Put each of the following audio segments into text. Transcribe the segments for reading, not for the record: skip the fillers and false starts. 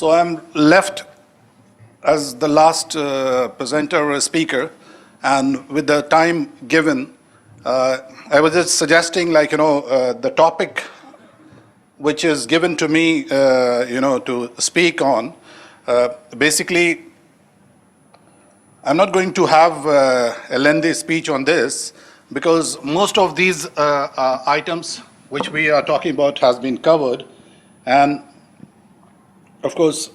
So I'm left as the last presenter or speaker, and with the time given, I was just suggesting, the topic which is given to me, to speak on. Basically, I'm not going to have a lengthy speech on this because most of these items which we are talking about has been covered, and of course,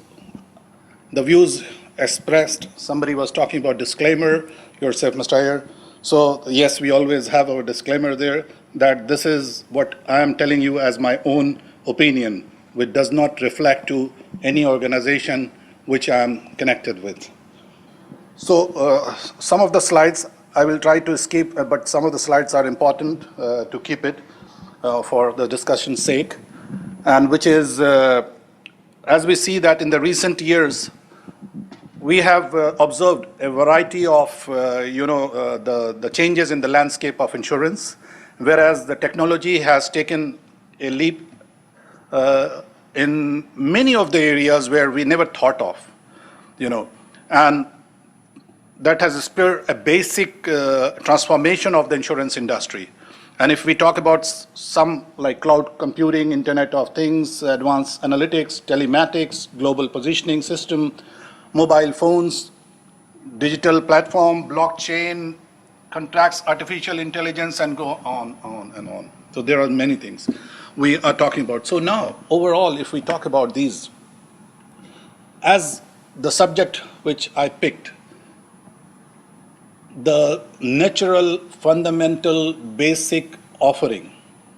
the views expressed, somebody was talking about disclaimer, yourself, Mr. Arya. So yes, we always have our disclaimer there that this is what I am telling you as my own opinion, which does not reflect to any organization which I am connected with. So some of the slides I will try to skip, but some of the slides are important to keep it for the discussion's sake, and which is, as we see that in the recent years, we have observed a variety of, the changes in the landscape of insurance, whereas the technology has taken a leap in many of the areas where we never thought of, and that has spurred a basic transformation of the insurance industry. And if we talk about some like cloud computing, Internet of Things, advanced analytics, telematics, global positioning system, mobile phones, digital platform, blockchain, contracts, artificial intelligence, and go on and on. So there are many things we are talking about. So now, overall, if we talk about these, as the subject which I picked, the natural, fundamental, basic offering,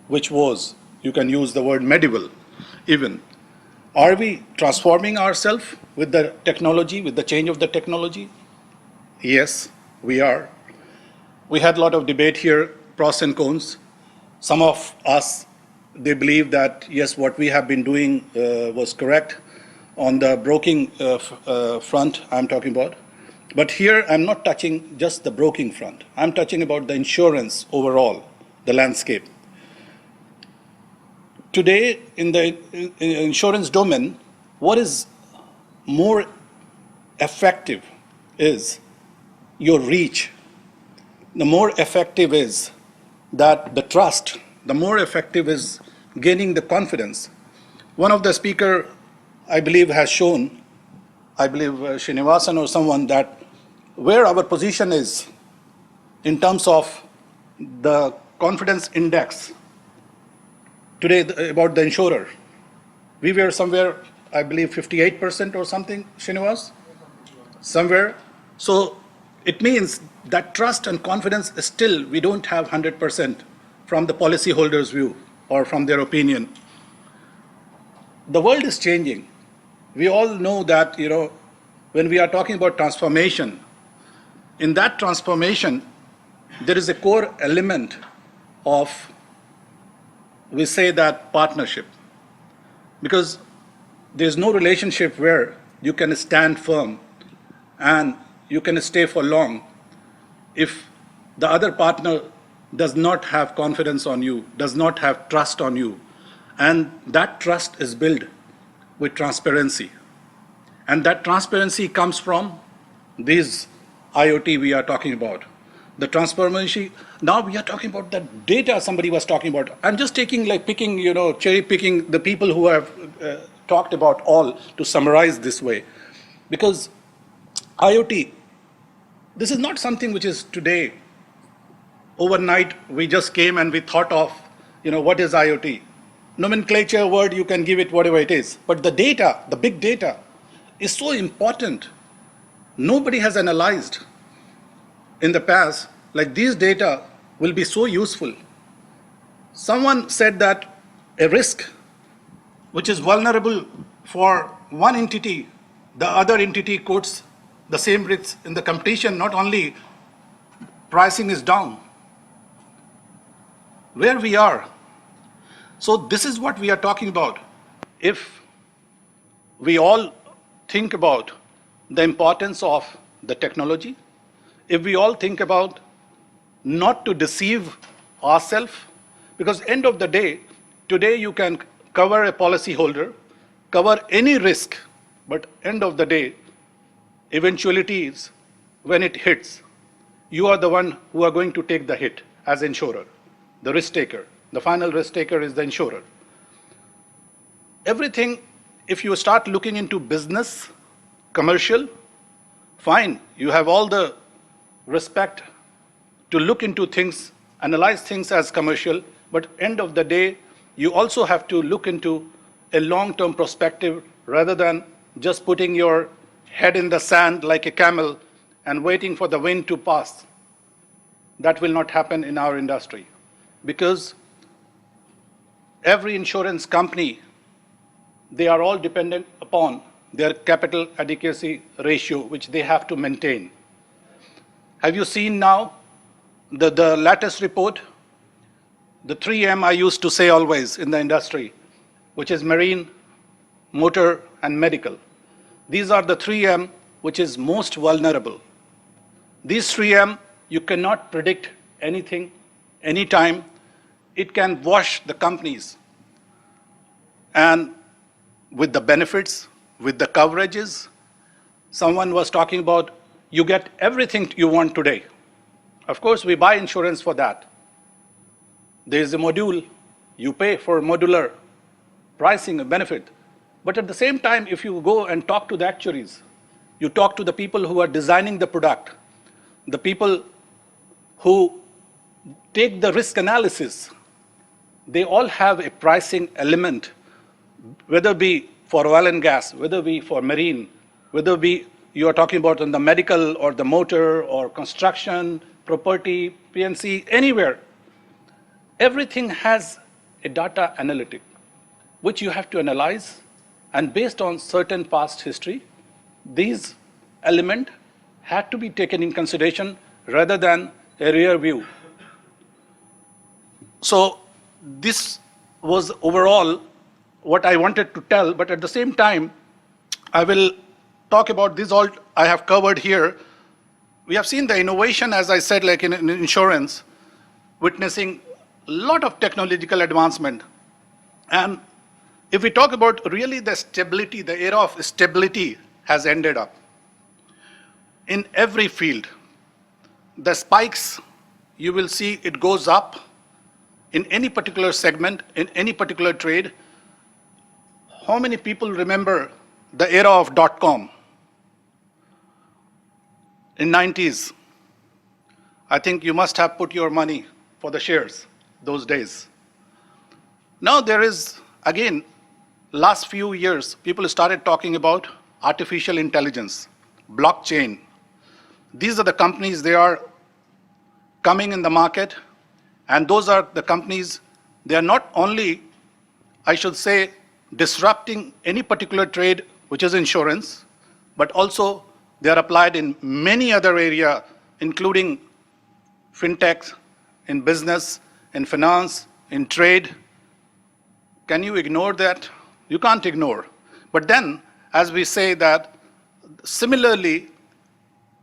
which was, you can use the word medieval even. Are we transforming ourselves with the technology, with the change of the technology? Yes, we are. We had a lot of debate here, pros and cons. Some of us, they believe that, yes, what we have been doing was correct on the broking front I'm talking about. But here I'm not touching just the broking front. I'm touching about the insurance overall, the landscape. Today, in the insurance domain, what is more effective is your reach. The more effective is that the trust, the more effective is gaining the confidence. One of the speaker, I believe, has shown, I believe Srinivasan or someone, that where our position is in terms of the confidence index today about the insurer. We were somewhere, I believe, 58% or something, Srinivas? Somewhere. So it means that trust and confidence is still, we don't have 100% from the policyholder's view or from their opinion. The world is changing. We all know that, when we are talking about transformation, in that transformation, there is a core element of, we say that, partnership. Because there's no relationship where you can stand firm and you can stay for long if the other partner does not have confidence on you, does not have trust on you. And that trust is built with transparency. And that transparency comes from these IoT we are talking about. The transparency, now we are talking about that data somebody was talking about. I'm just taking, picking, cherry picking the people who have talked about all to summarize this way. Because IoT, this is not something which is today, overnight we just came and we thought of, what is IoT? Nomenclature word, you can give it whatever it is. But the data, the big data, is so important. Nobody has analyzed in the past, these data will be so useful. Someone said that a risk which is vulnerable for one entity, the other entity quotes the same risk in the competition, not only pricing is down. Where we are. So this is what we are talking about. If we all think about the importance of the technology, if we all think about not to deceive ourselves, because end of the day, today you can cover a policyholder, cover any risk But end of the day, eventualities, when it hits, you are the one who are going to take the hit as insurer, the risk taker. The final risk taker is the insurer. Everything, if you start looking into business, commercial, fine, you have all the respect to look into things, analyze things as commercial, but end of the day, you also have to look into a long-term perspective rather than just putting your head in the sand like a camel and waiting for the wind to pass. That will not happen in our industry because every insurance company, they are all dependent upon their capital adequacy ratio, which they have to maintain. Have you seen now the latest report? The 3M I used to say always in the industry, which is marine, motor, and medical. These are the 3M which is most vulnerable. These 3M, you cannot predict anything, anytime. It can wash the companies. And with the benefits, with the coverages, someone was talking about you get everything you want today. Of course, we buy insurance for that. There is a module, you pay for modular pricing and benefit. But at the same time, if you go and talk to the actuaries, you talk to the people who are designing the product, the people who take the risk analysis, they all have a pricing element, whether it be for oil and gas, whether it be for marine, whether it be you are talking about in the medical or the motor or construction, property, PNC, anywhere. Everything has a data analytic, which you have to analyze, and based on certain past history, these elements had to be taken in consideration rather than a rear view. So this was overall what I wanted to tell, but at the same time, I will talk about this all I have covered here. We have seen the innovation, as I said, like in insurance, witnessing a lot of technological advancement. And if we talk about really the stability, the era of stability has ended up. In every field, the spikes, you will see it goes up in any particular segment, in any particular trade. How many people remember the era of .com? In 90s, I think you must have put your money for the shares those days. Now there is, again, last few years, people started talking about artificial intelligence, blockchain. These are the companies, they are coming in the market, and those are the companies, they are not only, I should say, disrupting any particular trade, which is insurance, but also they are applied in many other areas, including fintech, in business, in finance, in trade. Can you ignore that? You can't ignore. But then, as we say that, similarly,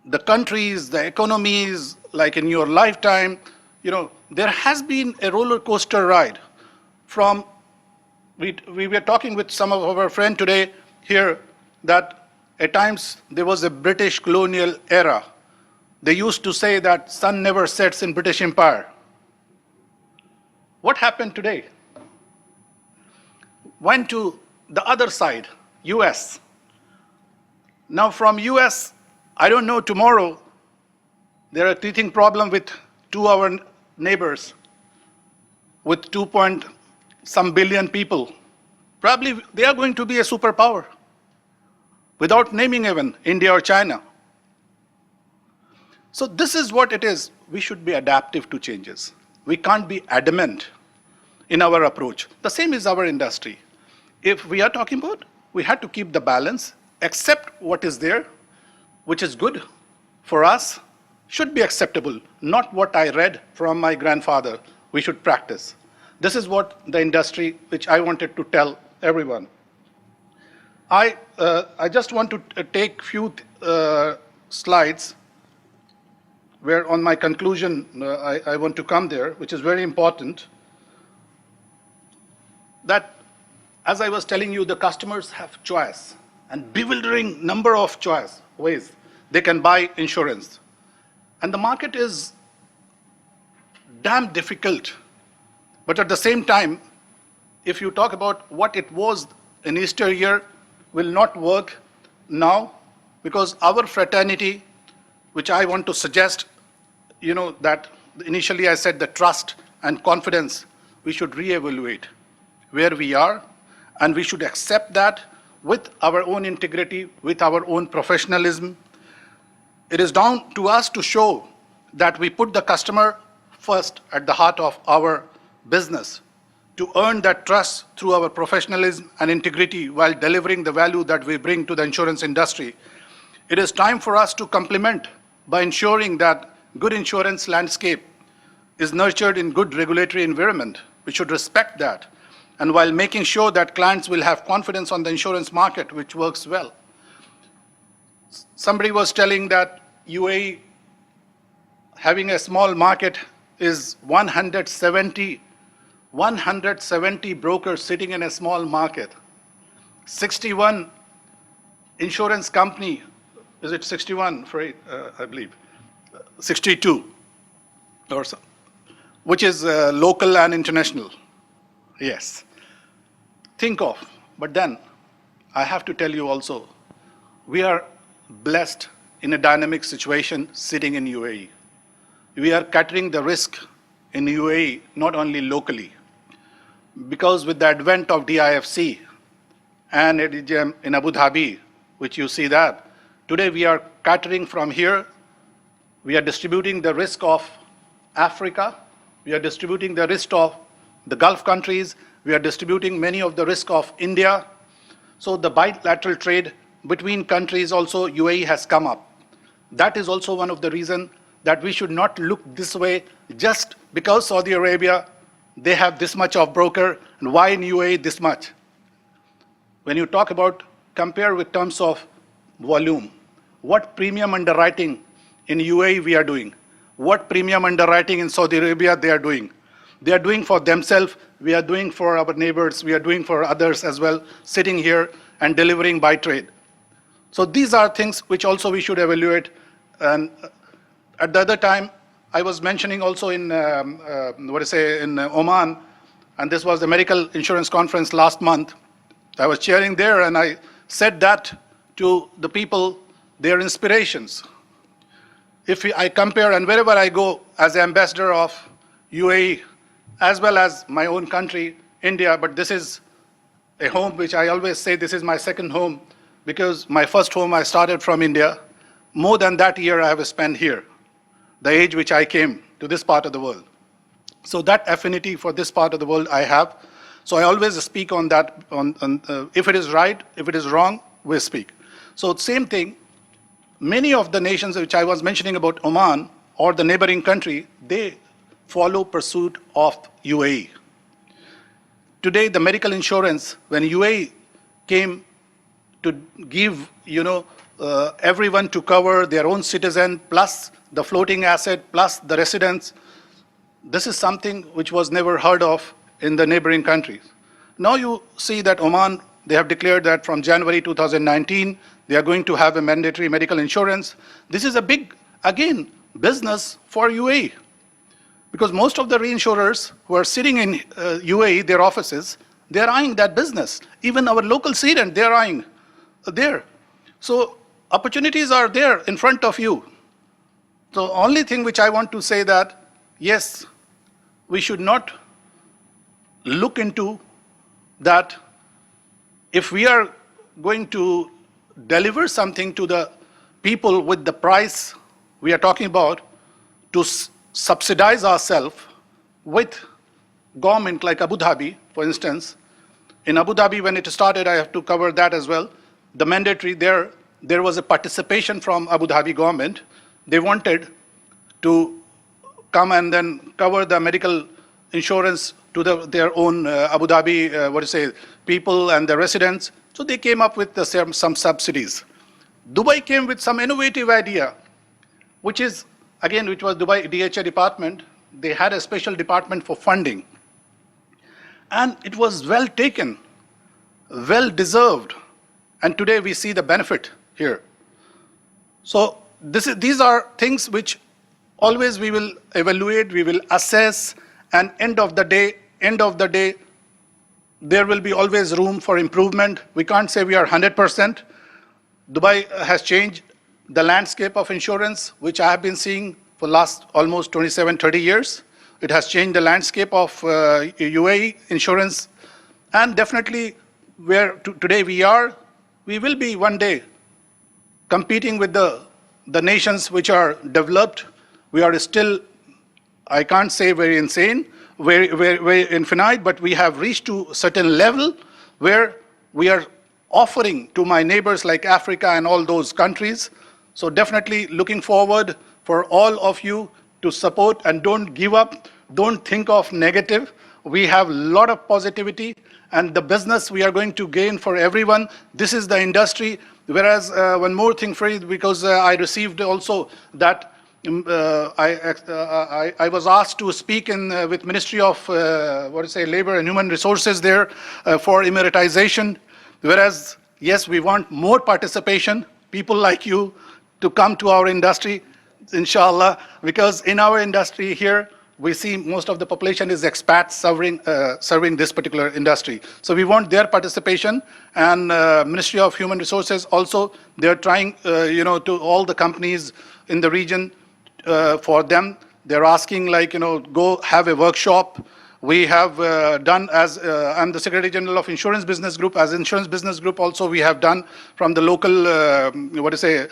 the countries, the economies, like in your lifetime, there has been a roller coaster ride from, we were talking with some of our friends today here that at times there was a British colonial era. They used to say that sun never sets in British Empire. What happened today? Went to the other side, US. Now from US, I don't know, tomorrow, there are teething problem with our neighbors with 2-point-some billion people. Probably they are going to be a superpower without naming even India or China. So this is what it is. We should be adaptive to changes. We can't be adamant in our approach. The same is our industry. If we are talking about, we have to keep the balance, accept what is there, which is good for us, should be acceptable, not what I read from my grandfather. We should practice. This is what the industry, which I wanted to tell everyone. I just want to take few slides where on my conclusion I want to come there, which is very important. That, as I was telling you, the customers have choice. and bewildering number of ways they can buy insurance. And the market is damn difficult. But at the same time, if you talk about what it was in Easter year, will not work now, because our fraternity, which I want to suggest, that initially I said the trust and confidence, we should reevaluate where we are, and we should accept that with our own integrity, with our own professionalism. It is down to us to show that we put the customer first at the heart of our business, to earn that trust through our professionalism and integrity while delivering the value that we bring to the insurance industry. It is time for us to complement by ensuring that good insurance landscape is nurtured in good regulatory environment. We should respect that. And while making sure that clients will have confidence on the insurance market, which works well. Somebody was telling that UAE having a small market is 170 brokers sitting in a small market. 61 insurance company, is it 61, I believe, 62 or so, which is local and international. Yes. Think of, but then I have to tell you also, we are blessed in a dynamic situation sitting in UAE. We are catering the risk in UAE, not only locally, because with the advent of DIFC and in Abu Dhabi, which you see that, today we are catering from here. We are distributing the risk of Africa. We are distributing the risk of the Gulf countries. We are distributing many of the risk of India. So the bilateral trade between countries also, UAE has come up. That is also one of the reasons that we should not look this way just because Saudi Arabia, they have this much of broker, and why in UAE this much? When you talk about compare with terms of volume, what premium underwriting in UAE we are doing? What premium underwriting in Saudi Arabia they are doing? They are doing for themselves, we are doing for our neighbors, we are doing for others as well, sitting here and delivering by trade. So these are things which also we should evaluate. And at the other time, I was mentioning also in, in Oman, and this was the medical insurance conference last month. I was chairing there and I said that to the people, their inspirations. If I compare, and wherever I go as ambassador of UAE, as well as my own country, India, but this is a home which I always say this is my second home, because my first home I started from India. More than that year I have spent here, the age which I came to this part of the world. So that affinity for this part of the world I have. So I always speak on that, if it is right, if it is wrong, we speak. So same thing, many of the nations which I was mentioning about Oman or the neighboring country, they follow pursuit of UAE. Today, the medical insurance, when UAE came to give, everyone to cover their own citizen, plus the floating asset, plus the residents, this is something which was never heard of in the neighboring countries. Now you see that Oman, they have declared that from January 2019, they are going to have a mandatory medical insurance. This is a big, again, business for UAE. Because most of the reinsurers who are sitting in UAE, their offices, they are eyeing that business. Even our local cedent, they are eyeing there. So opportunities are there in front of you. So only thing which I want to say that, yes, we should not look into that if we are going to deliver something to the people with the price we are talking about, to subsidize ourselves with government like Abu Dhabi, for instance. In Abu Dhabi, when it started, I have to cover that as well. The mandatory there was a participation from Abu Dhabi government. They wanted to come and then cover the medical insurance to their own Abu Dhabi, people and the residents. So they came up with some subsidies. Dubai came with some innovative idea, which was Dubai DHA department. They had a special department for funding. And it was well taken, well deserved. And today we see the benefit here. So these are things which always we will evaluate, we will assess, and end of the day, there will be always room for improvement. We can't say we are 100%. Dubai has changed the landscape of insurance, which I have been seeing for last almost 27, 30 years. It has changed the landscape of UAE insurance, and definitely where today we are, we will be one day competing with the nations which are developed. We are still, I can't say very insane, very infinite, but we have reached to a certain level where we are offering to my neighbors like Africa and all those countries. So definitely looking forward for all of you to support, and don't give up, don't think of negative. We have a lot of positivity, and the business we are going to gain for everyone. This is the industry. Whereas one more thing, Farid, because I received also that I was asked to speak with Ministry of Labor and Human Resources there for emeritisation. Whereas, yes, we want more participation, people like you to come to our industry, inshallah, because in our industry here, we see most of the population is expats serving this particular industry. So we want their participation, and Ministry of Human Resources also, they're trying, to all the companies in the region, for them, they're asking go have a workshop. We have done, as I'm the Secretary General of Insurance Business Group, as Insurance Business Group also we have done from the local, the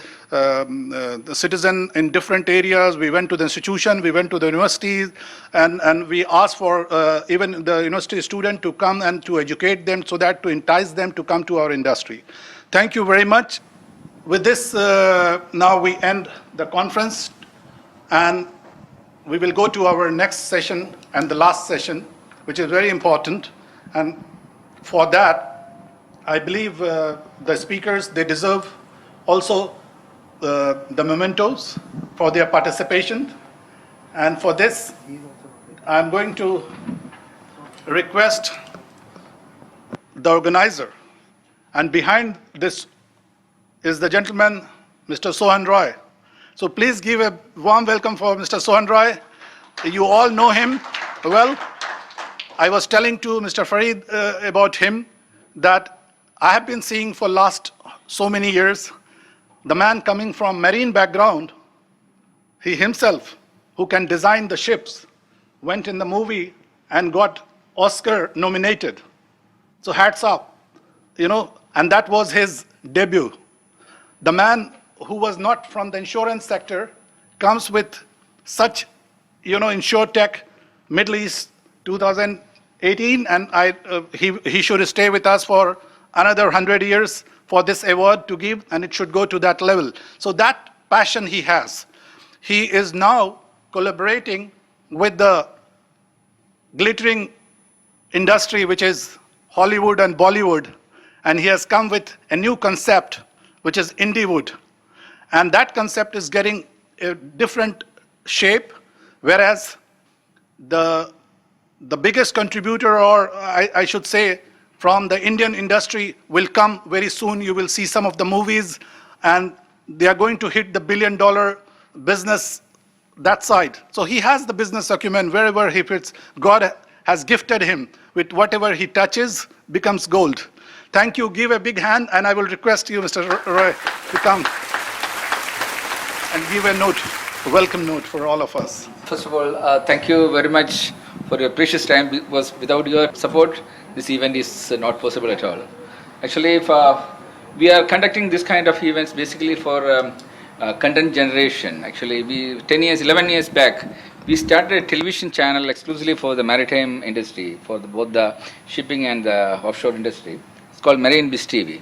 citizen in different areas. We went to the institution, we went to the universities, and we asked for even the university student to come and to educate them, so that to entice them to come to our industry. Thank you very much. With this, now we end the conference, and we will go to our next session and the last session, which is very important. And for that, I believe the speakers, they deserve also the mementos for their participation. And for this, I'm going to request the organizer. And behind this is the gentleman, Mr. Sohan Roy. So please give a warm welcome for Mr. Sohan Roy. You all know him well. I was telling to Mr. Farid about him that I have been seeing for last so many years, the man coming from marine background, he himself, who can design the ships, went in the movie and got Oscar nominated. So hats up, and that was his debut. The man who was not from the insurance sector comes with such, InsureTek, Middle East 2018, and he should stay with us for another 100 years for this award to give, and it should go to that level. So that passion he has. He is now collaborating with the glittering industry, which is Hollywood and Bollywood, and he has come with a new concept, which is Indiewood. And that concept is getting a different shape, whereas the biggest contributor, or I should say, from the Indian industry will come very soon. You will see some of the movies, and they are going to hit the $1 billion business, that side. So he has the business acumen wherever he fits. God has gifted him with whatever he touches becomes gold. Thank you. Give a big hand, and I will request you, Mr. Roy, to come and give a note, a welcome note for all of us. First of all, thank you very much for your precious time, because without your support, this event is not possible at all. Actually, if, we are conducting this kind of events basically for content generation. Actually, 11 years back, we started a television channel exclusively for the maritime industry, for both the shipping and the offshore industry. It's called Marine Biz TV.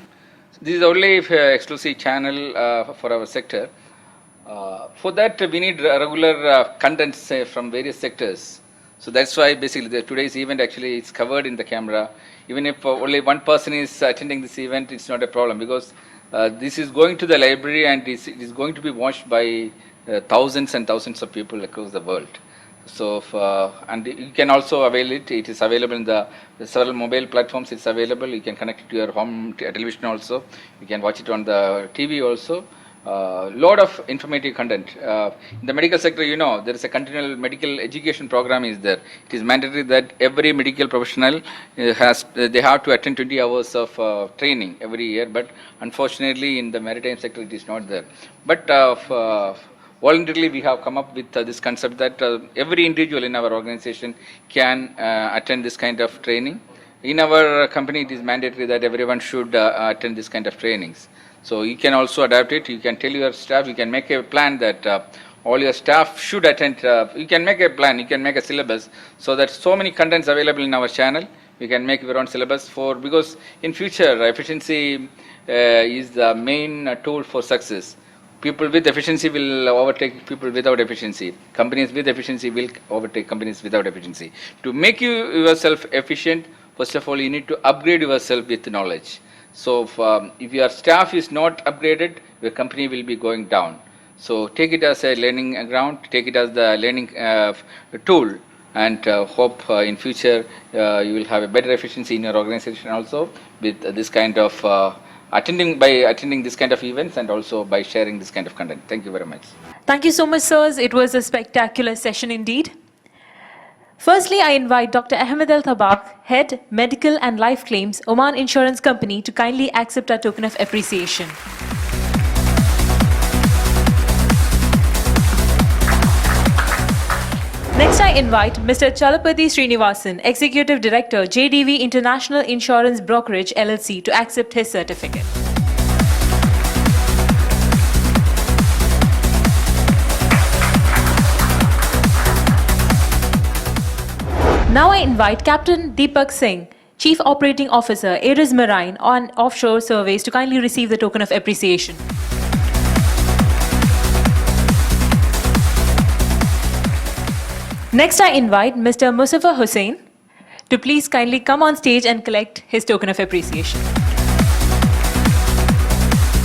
This is the only exclusive channel for our sector. For that, we need regular contents from various sectors. So that's why basically today's event actually is covered in the camera. Even if only one person is attending this event, it's not a problem, because this is going to the library, and it is going to be watched by thousands and thousands of people across the world. So, and you can also avail it. It is available in the several mobile platforms. It's available. You can connect it to your home television also. You can watch it on the TV also. Lot of informative content. In the medical sector, there is a continual medical education program is there. It is mandatory that every medical professional they have to attend 20 hours of training every year. But unfortunately, in the maritime sector, it is not there. But voluntarily, we have come up with this concept that every individual in our organization can attend this kind of training. In our company, it is mandatory that everyone should attend this kind of trainings. So you can also adapt it. You can tell your staff, you can make a plan that all your staff should attend. You can make a plan, you can make a syllabus so that so many contents available in our channel. We can make your own syllabus because in future, efficiency is the main tool for success. People with efficiency will overtake people without efficiency. Companies with efficiency will overtake companies without efficiency. To make yourself efficient, first of all, you need to upgrade yourself with knowledge. So if your staff is not upgraded, your company will be going down. So take it as a learning ground, take it as the learning tool, and hope in future you will have a better efficiency in your organization also with this kind of attending this kind of events and also by sharing this kind of content. Thank you very much. Thank you so much, sirs. It was a spectacular session indeed. Firstly, I invite Dr. Ahmed Al-Tabak, Head, Medical and Life Claims, Oman Insurance Company, to kindly accept our token of appreciation. Next, I invite Mr. Chalapati Srinivasan, Executive Director, JDV International Insurance Brokerage, LLC, to accept his certificate. Now I invite Captain Deepak Singh, Chief Operating Officer, Ares Marine on Offshore Surveys, to kindly receive the token of appreciation. Next, I invite Mr. Mustafa Hussain to please kindly come on stage and collect his token of appreciation.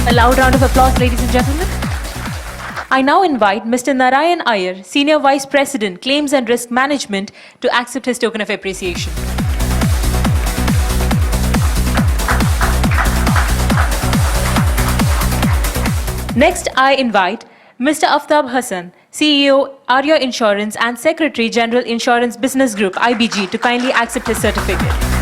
A loud round of applause, ladies and gentlemen. I now invite Mr. Narayan Iyer, Senior Vice President, Claims and Risk Management, to accept his token of appreciation. Next, I invite Mr. Aftab Hasan, CEO, Arya Insurance and Secretary General Insurance Business Group, IBG, to kindly accept his certificate.